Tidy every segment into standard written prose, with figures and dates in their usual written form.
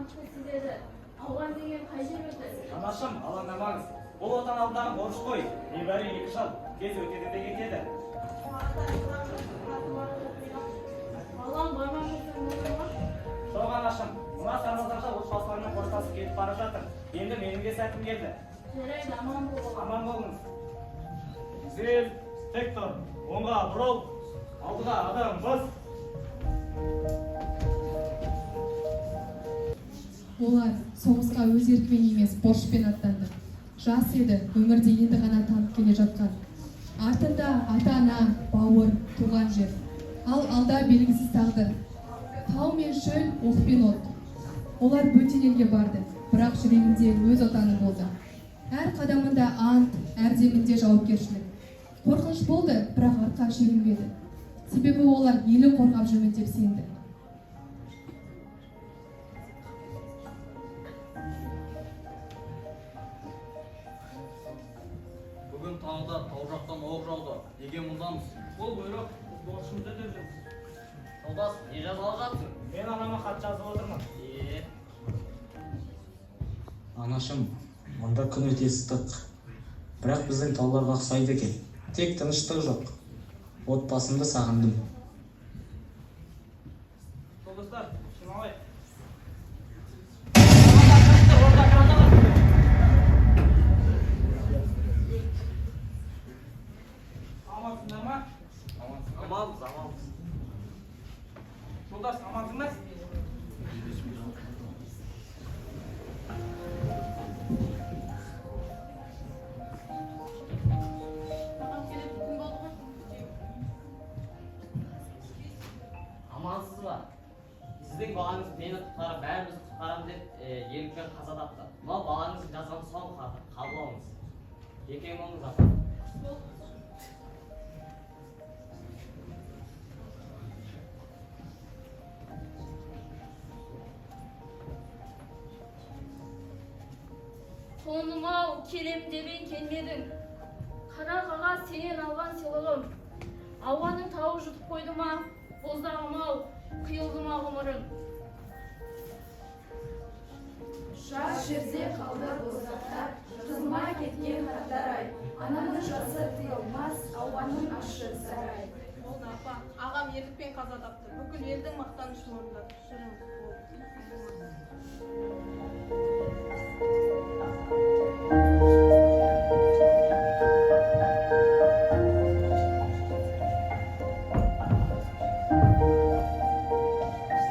қуанышқа сезеді. Ауған деген қай жер өтеді? Анашым, алаңдамаңыз. Бұл отан алдағы борыш қой. Небәрі 2 жыл. Тез өтеді де кетеді. Балам барман болсаң болды ма? Жоқ анашым, мына сарбаздарша ұлт басқарымен қоштасып кетіп бара жатыр. Енді менің де сәтім келді. Жарайды, аман бол. Аман болыңыз. Зел, тек тұр. Оңға бұрыл. Алдыға адам бас. Олар соғысқа өз еркімен емес, борышпен аттанды. Жас еді, өмірде енді ғана танып келе жатқан. Артында ата-ана, бауыр, туған жер. Ал алда белгісіз тағдыр. Тау мен шөл, оқ пен от. Олар бөтен елге барды, бірақ жүрегінде өз отаны болды. Әр қадамында ант, әр демінде жауапкершілік. Қорқыныш болды, бірақ артқа шегінбеді. Себебі олар елі қорғап жүрмін деп сенді. Бүгін таңда тау жақтан оқ жауды. Неге мұндамыз? Бұл бұйрық борышымызды өтеп. Жолдас, не жазалап жатсың? Мен анама хат жазып отырмын. Анашым, мұнда күн өте ыстық. Бірақ біздің тауларға ұқсайды екен. Тек тыныштық жоқ. Отбасымды сағындым. Жолдастар, шымалайық. Амансыңдар ма? Аманбыз. Жолдас, амансың ба? Ағам келіп күн болды ғой? Амансыз ба? Сіздің балаңыз мені құтқарып, бәрімізді құтқарамын деп елікпен қаза тапты. Мынау балаңыздың жазған соңғы хаты. Қабыл алыңыз. Екең болыңыз апа. Тоным-ау, келем демей келмедің. Қара қаға сенен алған сыйлығым. Ауаның тауы жұтып қойды ма? Боздағым-ау, қиылды ма ғұмырың? Жас жерде қалды боздақтар, жазылмай кеткен хаттар-ай. Ананың жасы тыйылмас, ауаның ащы сарай. Болды апа, ағам ерлікпен қаза тапты. Бүкіл елдің мақтанышын орындады. Шырын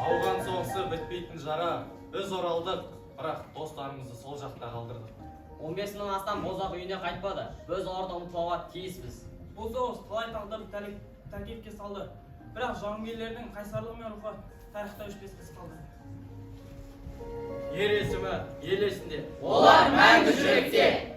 Ауған соғысы бітпейтін жара. Біз оралдық, бірақ достарымызды сол жақта қалдырдық. 15 мыңнан астам бозақ үйіне қайтпады. Біз оларды ұмытпауға тиіспіз. Бұл соғыс талай тағдырды тәлкекке салды. Бірақ жауынгерлердің қайсарлығы мен рухы тарихта өшпес қалды. Ер есімі ел есінде. Олар мәңгі жүректе.